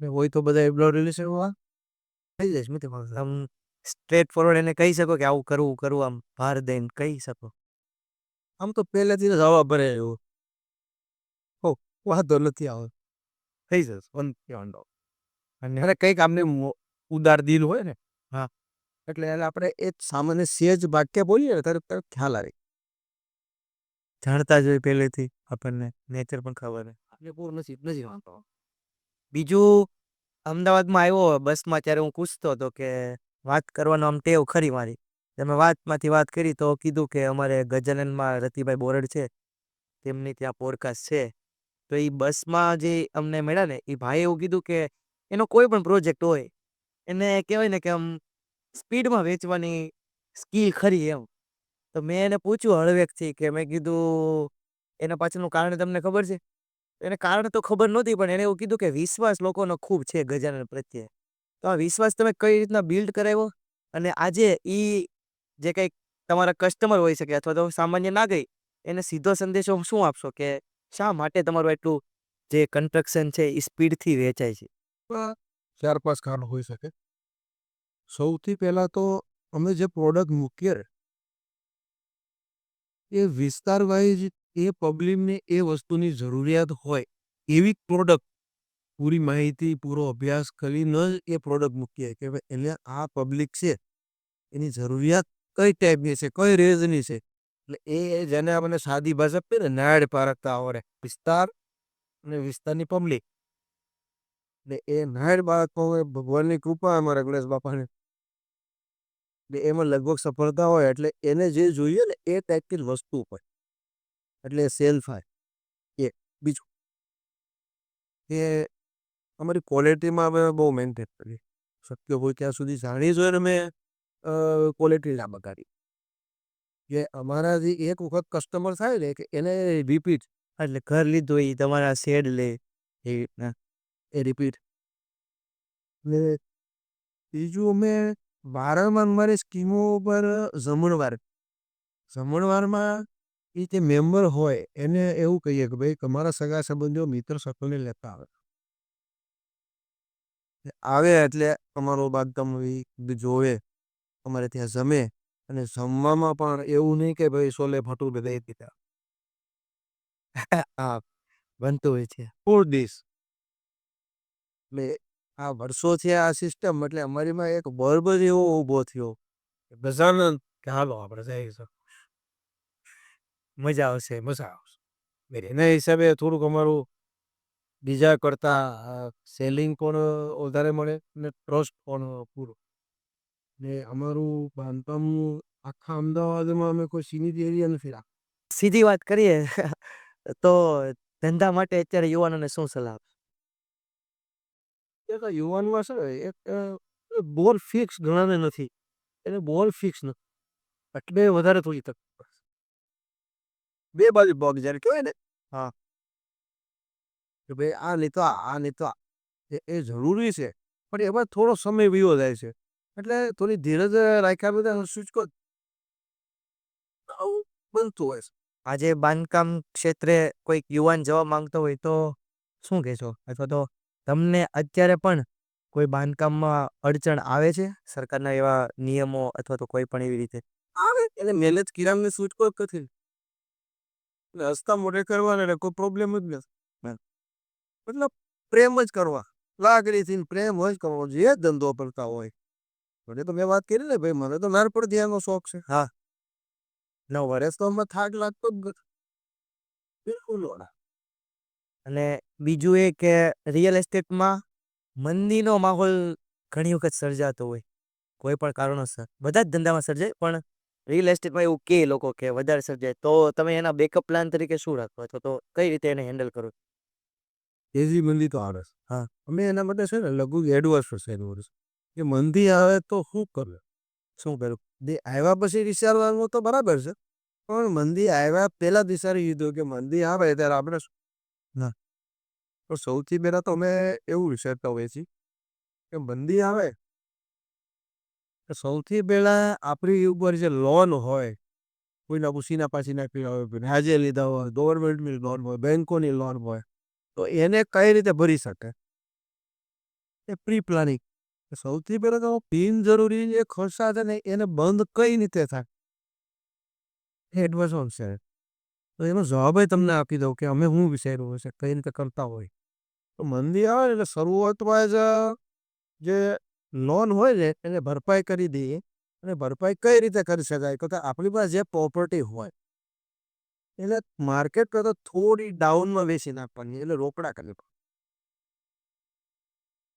ને હોય તો બધા બ્લડ રિલેશનમાં થઈ જઈશ મિત્ર. આમ સ્ટ્રેટ ફોરવર્ડ એને કહી શકો કે આવું કરવું કરવું આમ ભાર દઈને કહી શકો. આમ તો પહેલેથી જ હવા ભરે એવું વાંધો નથી આવે, થઈ જશે વાંધો. અને અને કંઈક આમને ઉદાર દિલ હોય ને, હા, એટલે આપણે એ જ સામાન્ય સેજ વાક્ય બોલીએ ને ત્યારે તરત ખ્યાલ આવે. જાણતા જ હોય પહેલેથી આપણને નેચર પણ ખબર હોય. એટલે બહુ નસીબ નથી વાંધો. બીજું અમદાવાદમાં આવ્યો બસમાં ત્યારે હું પૂછતો હતો કે વાત કરવાનો આમ ટેવ ખરી મારી. તમે વાતમાંથી વાત કરી તો કીધું કે અમારે ગજાનનમાં રતિભાઈ બોરડ છે તેમની ત્યાં પોડકાસ્ટ છે. તો એ બસમાં જે અમને મળ્યા ને એ ભાઈએ એવું કીધું કે એનો કોઈ પણ પ્રોજેક્ટ હોય એને કહેવાય ને કે આમ સ્પીડમાં વેચવાની સ્કિલ ખરી એમ. તો મેં એને પૂછ્યું હળવેકથી કે મેં કીધું એના પાછળનું કારણ તમને ખબર છે? એને કારણ તો ખબર નહોતી પણ એને એવું કીધું કે વિશ્વાસ લોકોનો ખૂબ છે ગજાનન પ્રત્યે. તો આ વિશ્વાસ તમે કઈ રીતના બિલ્ડ કરાવ્યો અને આજે ઈ જે કંઈક તમારા કસ્ટમર હોઈ શકે અથવા તો સામાન્ય નાગરિક એને સીધો સંદેશો શું આપશો કે શા માટે તમારું એટલું જે કન્સ્ટ્રક્શન છે એ સ્પીડથી વેચાય છે? પણ 4-5 કારણ હોઈ શકે. સૌથી પહેલાં તો અમે જે પ્રોડક્ટ મૂકીએ ને, એ વિસ્તાર વાઇઝ એ પબ્લિકને એ વસ્તુની જરૂરિયાત હોય એવી પ્રોડક્ટ, પૂરી માહિતી, પૂરો અભ્યાસ કરીને જ એ પ્રોડક્ટ મૂકીએ કે ભાઈ એને આ પબ્લિક છે, એની જરૂરિયાત કઈ ટાઈપની છે, કઈ રેન્જની છે. એટલે એ જેને આપણને સાદી ભાષા કહીએ ને નાડ પારખતા આવડે વિસ્તાર અને વિસ્તારની પબ્લિક. ને એ નાડ પારખતા હોય ભગવાનની કૃપા અમારા ગણેશ બાપાને. એટલે એમાં લગભગ સફળતા હોય એટલે એને જે જોઈએ ને એ ટાઈપની જ વસ્તુ હોય એટલે સેલ થાય. એક બીજું કે અમારી ક્વોલિટીમાં અમે બહુ મેન્ટેન કરીએ. શક્ય હોય ત્યાં સુધી જાણી જોઈને અમે ક્વોલિટી ના બગાડી. કે અમારાથી એક વખત કસ્ટમર થાય ને કે એને રિપીટ, એટલે ઘર લીધું એ તમારા શેડ લે એ રીતના. એ રિપીટ. ને બીજું અમે વારંવાર મારી સ્કીમો પર જમણવારમાં એ જે મેમ્બર હોય એને એવું કહીએ કે ભાઈ તમારા સગા સંબંધીઓ મિત્ર સર્કલને લેતા આવે. આવે એટલે અમારો બાગગામ જોવે, અમારે ત્યાં જમે. અને જમવામાં પણ એવું નહીં કે ભાઈ છોલે ભટુરે દઈ દીધા. હા, બનતું હોય છે. ફૂલ ડીશ. એટલે આ વર્ષોથી આ સિસ્ટમ એટલે અમારીમાં એક બલ્બ જ એવો ઊભો થયો ગજાનન કે હાલો આપણે જઈએ. મજા આવશે. મજા આવશે. એના હિસાબે થોડુંક અમારું બીજા કરતાં સેલિંગ પણ વધારે મળે ને ટ્રસ્ટ પણ પૂરો. ને અમારું બાંધકામ આખા અમદાવાદમાં અમે કોઈ સીમિત એરિયા નથી રાખ્યો. સીધી વાત કરીએ તો ધંધા માટે અત્યારે યુવાનોને શું સલાહ આપશો? એક યુવાનમાં છે ને એક બોલ ફિક્સ ઘણાને નથી. એને બોલ ફિક્સ નથી. એટલે વધારે થોડી તકલીફ પડે. બે બાજુ પગ જ્યારે કહેવાય ને, હા, કે ભાઈ આ નહીં તો આ નહીં તો આ. એ જરૂરી છે પણ એમાં થોડો સમય વીયો જાય છે. એટલે થોડી ધીરજ રાખ્યા બધા સૂચકો આવું બનતું હોય છે. આજે બાંધકામ ક્ષેત્રે કોઈક યુવાન જવા માંગતો હોય તો શું કહેશો? અથવા તો તમને અત્યારે પણ કોઈ બાંધકામમાં અડચણ આવે છે? સરકારના એવા નિયમો અથવા તો કોઈ પણ એવી રીતે? આવે એને મહેનત કિરામને સૂચકો જ નથી. એટલે હસતા મોઢે કરવાના એટલે કોઈ પ્રોબ્લેમ જ નથી. મતલબ પ્રેમ જ કરવા, લાગણીથી પ્રેમ જ કરવો, જે ધંધો કરતા હોય. મને તો મેં વાત કરી ને ભાઈ મને તો નાનપણથી આનો શોખ છે. હા, 9 વર્ષ તો અમે થાક લાગતો જ નથી. બિલકુલ ના. અને બીજું એ કે રિયલ એસ્ટેટમાં મંદીનો માહોલ ઘણી વખત સર્જાતો હોય કોઈ પણ કારણોસર. બધા જ ધંધામાં સર્જાય પણ રિયલ એસ્ટેટમાં એવું કે લોકો કે વધારે સર્જાય. તો તમે એના બેકઅપ પ્લાન તરીકે શું રાખો અથવા તો કઈ રીતે એને હેન્ડલ કરો? તેજી મંદી તો આવે છે. હા, અમે એના માટે છે ને લઘુ એડવાન્સ છે એનું વર્ષ. કે મંદી આવે તો શું કરે? શું કરું? દે આવ્યા પછી વિચારવાનું તો બરાબર છે. પણ મંદી આવ્યા પહેલા જ વિચારી લીધું કે મંદી આવે ત્યારે આપણે ના. તો સૌથી પહેલાં તો અમે એવું વિચારતા હોઈએ છીએ કે મંદી આવે તો સૌથી પહેલાં આપણી ઉપર જે લોન હોય, કોઈના ઉસીના પાસીના કર્યા હોય, વ્યાજે લીધા હોય, ગવર્મેન્ટની લોન હોય, બેંકોની લોન હોય, તો એને કઈ રીતે ભરી શકે એ પ્રી પ્લાનિંગ. સૌથી પહેલાં તો બિનજરૂરી જે ખર્ચા છે ને એને બંધ કઈ રીતે થાય એડવાન્સ છે. તો એનો જવાબ તમને આપી દઉં કે અમે શું વિચાર્યું હશે, કઈ રીતે કરતા હોય. તો મંદી આવે ને એટલે શરૂઆતમાં જ જે લોન હોય ને એને ભરપાઈ કરી દઈએ. અને ભરપાઈ કઈ રીતે કરી શકાય? તો કે આપણી પાસે જે પ્રોપર્ટી હોય એટલે માર્કેટ કરતાં થોડી ડાઉનમાં વેચી નાખવાની, એટલે રોકડા કરી.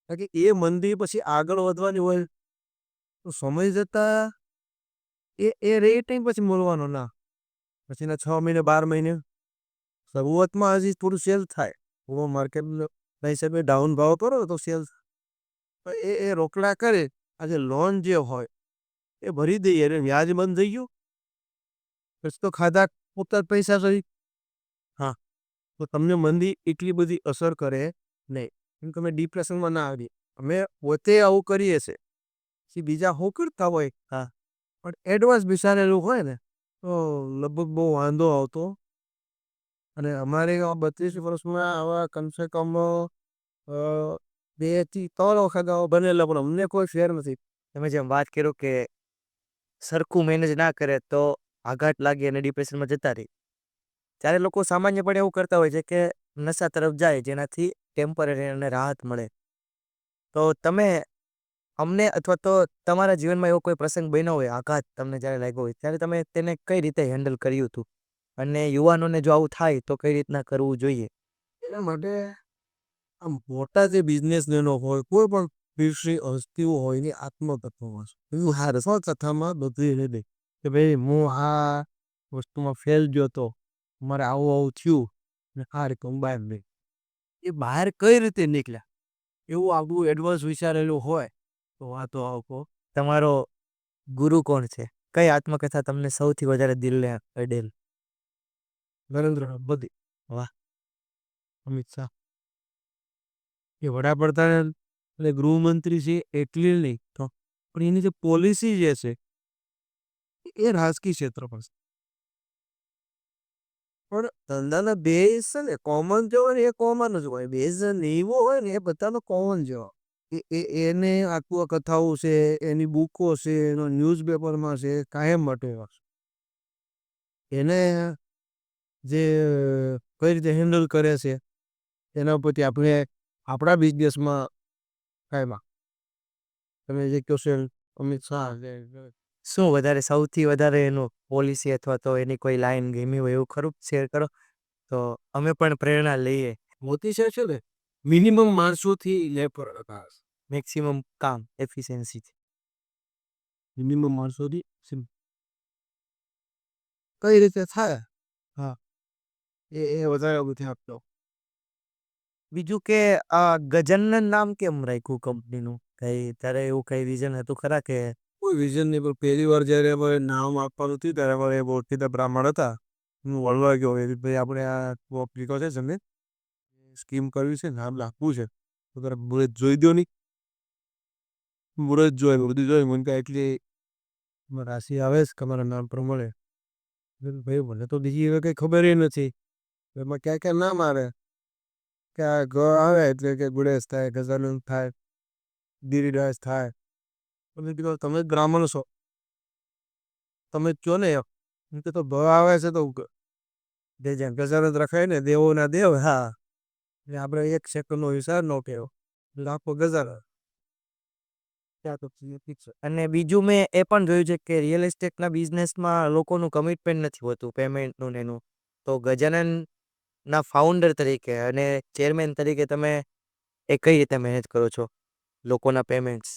કારણ કે એ મંદી પછી આગળ વધવાની હોય તો સમય જતા એ રેટ નહીં પછી મળવાનો ના. પછીના 6 મહિને 12 મહિને શરૂઆતમાં હજી થોડું સેલ થાય. માર્કેટના હિસાબે ડાઉન ભાવ કરો તો સેલ થાય. એ રોકડા કરે. આજે લોન જે હોય એ ભરી દઈએ એટલે વ્યાજ બંધ થઈ ગયું. પછી તો ખાધા પૂરતા પૈસા થઈ. હા, તો તમને મંદી એટલી બધી અસર કરે નહીં. કેમ કે અમે ડિપ્રેશનમાં ના આવીએ. અમે પોતે આવું કરીએ છીએ. પછી બીજા શું કરતા હોય, હા, પણ એડવાન્સ બિચારેલું હોય ને તો લગભગ બહુ વાંધો આવતો. અને અમારે 32 વર્ષમાં આવા કમસે કમ 2 થી 3 વખત બનેલા, પણ અમને કોઈ ફેર નથી. તમે જેમ વાત કર્યો કે સરખું મેનેજ ના કરે તો આઘાત લાગે અને ડિપ્રેશનમાં જતા રહે. ત્યારે લોકો સામાન્યપણે એવું કરતા હોય છે કે નશા તરફ જાય, જેનાથી ટેમ્પરરી અને રાહત મળે. તો તમે અમને અથવા તો તમારા જીવનમાં એવો કોઈ પ્રસંગ બન્યો હોય, આઘાત તમને જ્યારે લાગ્યો હોય, ત્યારે તમે તેને કઈ રીતે હેન્ડલ કર્યું હતું? અને યુવાનોને જો આવું થાય તો કઈ રીતના કરવું જોઈએ? એના માટે આમ મોટા જે બિઝનેસમેનો હોય, કોઈ પણ વિશ્વી હસ્તીઓ હોય એની આત્મકથામાં એવું હારે સો કથામાં બધી એને દે કે ભાઈ હું આ વસ્તુમાં ફેલ ગયો તો, મારે આવું આવું થયું ને આ રીતે બહાર નહીં. એ બહાર કઈ રીતે નીકળ્યા એવું આપણું એડવાન્સ વિચારેલું હોય તો વાતો આવકો. તમારો ગુરુ કોણ છે? કઈ આત્મકથા તમને સૌથી વધારે દિલને અડેલ? નરેન્દ્ર મોદી. વાહ. અમિત શાહ એ વડાપ્રધાન અને ગૃહમંત્રી છે એટલી નહીં તો, પણ એની જે પોલિસી જે છે એ રાજકીય ક્ષેત્ર પર છે. પણ ધંધાના બેઝ છે ને કોમન જો હોય ને એ કોમન જ હોય. બેઝ એવો હોય ને એ બધાનો કોમન જેવો. એને આત્મકથાઓ છે, એની બુકો છે, એનો ન્યૂઝપેપરમાં છે, કાયમ માટે એને જે કઈ રીતે હેન્ડલ કરે છે એના પરથી આપણે આપણા બિઝનેસમાં કાયમાં તમે જે કહો છો અમિત શાહ શું વધારે સૌથી વધારે એનું પોલિસી અથવા તો એની કોઈ લાઈન ગમી હોય એવું ખરું? શેર કરો તો અમે પણ પ્રેરણા લઈએ. મોદી સાહેબ છે ને મિનિમમ માણસોથી લે પર મેક્સિમમ કામ એફિશિયન્સીથી. મિનિમમ માણસોથી કઈ રીતે થાય, હા, એ વધારે બધી આપતો. બીજું કે આ ગજાનન નામ કેમ રાખ્યું કંપનીનું? કઈ ત્યારે એવું કઈ રીઝન હતું ખરા કે? કોઈ વિઝન નહીં, પણ પહેલી વાર જ્યારે અમારે નામ આપવાનું થયું ત્યારે અમારે ઓળખીતા બ્રાહ્મણ હતા. હું વળવા ગયો ભાઈ આપણે આ કોપરીકો છે જમીન સ્કીમ કરવી છે, નામ લખવું છે, તો તારે મુહૂર્ત જોઈ દો નહીં. મુહૂર્ત જોઈ બધું જોઈ મને કાંઈ એટલી રાશિ આવે છે કે મારા નામ પ્રમાણે. ભાઈ મને તો બીજી હવે કંઈ ખબર નથી. એમાં ક્યાં ક્યાં નામ આવે કે આ ગ આવે એટલે કે ગુણેશ થાય, ગજાનંદ થાય, ગિરિરાજ થાય. તમે જ બ્રાહ્મણ છો, તમે જ કહો ને એમ કે તો ભ આવે છે તો ગજાનંદ રખાય ને દેવો ના દેવ. હા, એટલે આપણે 1 સેકન્ડનો હિસાબ ન કર્યો લાખો ગજાનંદ. અને બીજું મેં એ પણ જોયું છે કે રિયલ એસ્ટેટના બિઝનેસમાં લોકોનું કમિટમેન્ટ નથી હોતું, પેમેન્ટનું ને એનું. તો ગજાનનના ફાઉન્ડર તરીકે અને ચેરમેન તરીકે તમે એ કઈ રીતે મેનેજ કરો છો લોકોના પેમેન્ટ્સ?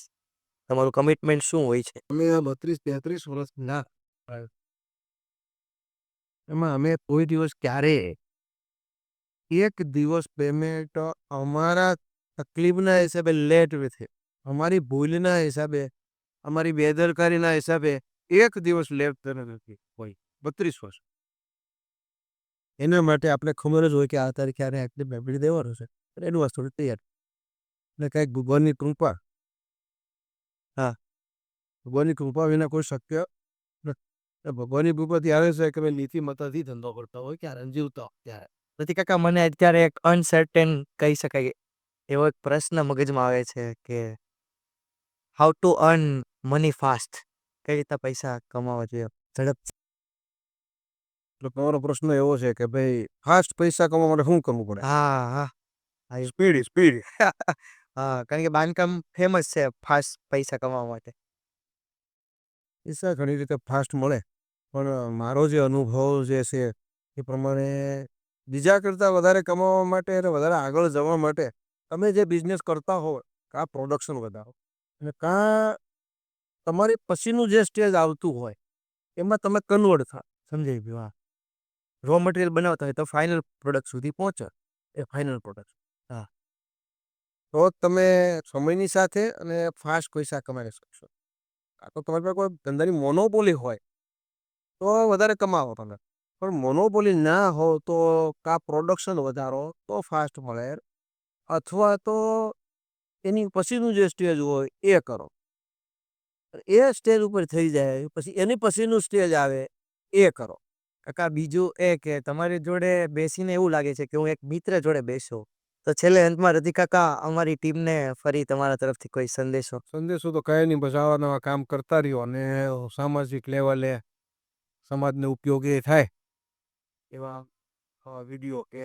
તમારું કમિટમેન્ટ શું હોય છે? અમે 32-33 વર્ષ ના એમાં અમે કોઈ દિવસ ક્યારે એક દિવસ પેમેન્ટ અમારા તકલીફના હિસાબે લેટ નથી, અમારી ભૂલના હિસાબે, અમારી બેદરકારીના હિસાબે એક દિવસ લેટ નથી કોઈ 32 વર્ષ. એના માટે આપણે ખબર જ હોય કે આ તારીખે આને આટલી પેમેન્ટ દેવાનું છે, એનું વસ્તુ તૈયાર. એટલે કંઈક ભગવાનની કૃપા, હા, ભગવાનની કૃપા વિના કોઈ શક્ય નથી. ભગવાનની કૃપા ત્યારે છે કે ભાઈ નીતિમત્તાથી ધંધો કરતા હોય ક્યારે જીવતા હોય ત્યારે. નથી કાકા, મને અત્યારે એક અનસર્ટેન કહી શકાય એવો એક પ્રશ્ન મગજમાં આવે છે કે how to earn money fast? કઈ રીતના પૈસા કમાવા જોઈએ ઝડપથી? એટલે તમારો પ્રશ્ન એવો છે કે ભાઈ ફાસ્ટ પૈસા કમાવા માટે શું કરવું પડે? હા, હા. હા, સ્પીડ, સ્પીડ. હા, કારણ કે બાંધકામ ફેમસ છે ફાસ્ટ પૈસા કમાવા માટે. પૈસા ઘણી રીતે ફાસ્ટ મળે. પણ મારો જે અનુભવ જે છે એ પ્રમાણે બીજા કરતાં વધારે કમાવા માટે અને વધારે આગળ જવા માટે તમે જે બિઝનેસ કરતા હો કાં પ્રોડક્શન વધારો અને કાં તમારી પછીનું જે સ્ટેજ આવતું હોય એમાં તમે કન્વર્ટ થાઓ. સમજાઈ ગયું, હા. રો મટીરિયલ બનાવતા હોય તો ફાઇનલ પ્રોડક્ટ સુધી પહોંચો. એ ફાઇનલ પ્રોડક્ટ. હા. તો જ તમે સમયની સાથે અને ફાસ્ટ પૈસા કમાઈ શકશો. કાં તો તમારી પાસે કોઈ ધંધાની મોનોપોલી હોય તો વધારે કમાવો તમે. પણ મોનોપોલી ના હોય તો કાં પ્રોડક્શન વધારો તો ફાસ્ટ મળે અથવા તો એની પછીનું જે સ્ટેજ હોય એ કરો. એ સ્ટેજ ઉપર થઈ જાય પછી એની પછીનું સ્ટેજ આવે એ કરો. કાકા બીજું એ કે તમારી જોડે બેસીને એવું લાગે છે કે હું એક મિત્ર જોડે બેસ્યો. તો છેલ્લે અંતમાં રતિ કાકા અમારી ટીમને ફરી તમારા તરફથી કોઈ સંદેશો? સંદેશો તો કાંઈ નહીં, બસ આવા નવા કામ કરતા રહ્યો અને સામાજિક લેવલે સમાજને ઉપયોગી થાય એવા વિડીયો કે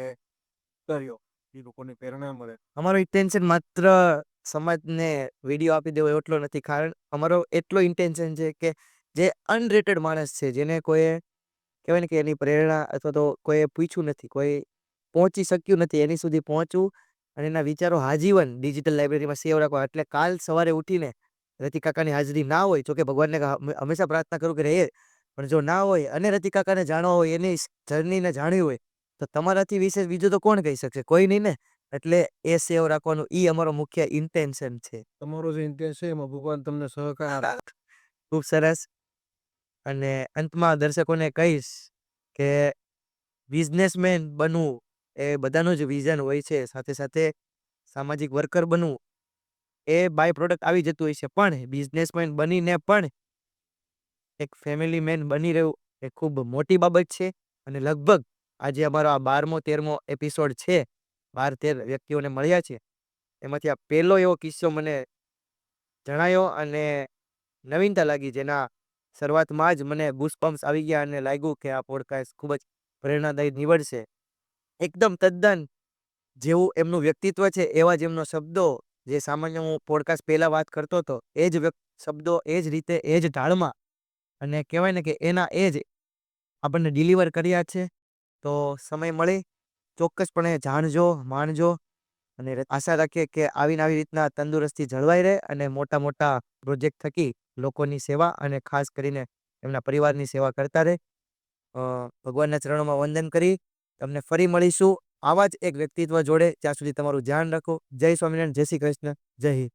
કર્યો એ લોકોને પ્રેરણા મળે. અમારો ઇન્ટેન્શન માત્ર સમાજને વિડીયો આપી દેવો એટલો નથી. કારણ અમારો એટલો ઇન્ટેન્શન છે કે જે અનરેટેડ માણસ છે, જેને કોઈએ કહેવાય ને કે એની પ્રેરણા અથવા તો કોઈએ પૂછ્યું નથી, કોઈ પહોંચી શક્યું નથી, એની સુધી પહોંચવું અને એના વિચારો આજીવન ડિજિટલ લાઇબ્રેરીમાં સેવ રાખવા. એટલે કાલ સવારે ઉઠીને રતિ કાકાની હાજરી ના હોય, જો કે ભગવાનને હંમેશા પ્રાર્થના કરું કે રહે, પણ જો ના હોય અને રતિ કાકાને જાણવા હોય, એની જર્નીને જાણવી હોય, તો તમારાથી વિશેષ બીજું તો કોણ કહી શકશે? કોઈ નહીં ને. એટલે એ સેવ રાખવાનું ઈ અમારો મુખ્ય ઇન્ટેન્શન છે. તમારો જે ઇન્ટેન્શન છે એમાં ભગવાન તમને સહકાર આપે. ખૂબ સરસ. અને અંતમાં દર્શકોને કહીશ કે બિઝનેસમેન બનવું એ બધાનું જ વિઝન હોય છે. સાથે સાથે સામાજિક વર્કર બનવું એ બાય પ્રોડક્ટ આવી જતું હોય છે. પણ બિઝનેસમેન બનીને પણ એક ફેમિલી મેન બની રહેવું એ ખૂબ મોટી બાબત છે. અને લગભગ આજે અમારો આ 12મો 13મો એપિસોડ છે. 12-13 વ્યક્તિઓને મળ્યા છે. એમાંથી આ પહેલો એવો કિસ્સો મને જણાયો અને નવીનતા લાગી, જેના શરૂઆતમાં જ મને ગૂસબમ્પ્સ આવી ગયા અને લાગ્યું કે આ પોડકાસ્ટ ખૂબ જ પ્રેરણાદાયી નીવડશે. એકદમ તદ્દન જેવું એમનું વ્યક્તિત્વ છે એવા જ એમનો શબ્દો, જે સામાન્ય હું પોડકાસ્ટ પહેલા વાત કરતો હતો એ જ શબ્દો, એ જ રીતે, એ જ ઢાળમાં અને કહેવાય ને કે એના એ જ આપણને ડિલિવર કર્યા છે. તો સમય મળે ચોક્કસપણે જાણજો, માણજો અને આશા રાખીએ કે આવીને આવી રીતના તંદુરસ્તી જળવાઈ રહે અને મોટા મોટા પ્રોજેક્ટ થકી લોકોની સેવા અને ખાસ કરીને એમના પરિવારની સેવા કરતા રહે. ભગવાનના ચરણોમાં વંદન કરી તમને ફરી મળીશું આવા જ એક વ્યક્તિત્વ જોડે. ત્યાં સુધી તમારું ધ્યાન રાખો. જય સ્વામિનારાયણ, જય શ્રી કૃષ્ણ, જય હિન્દ.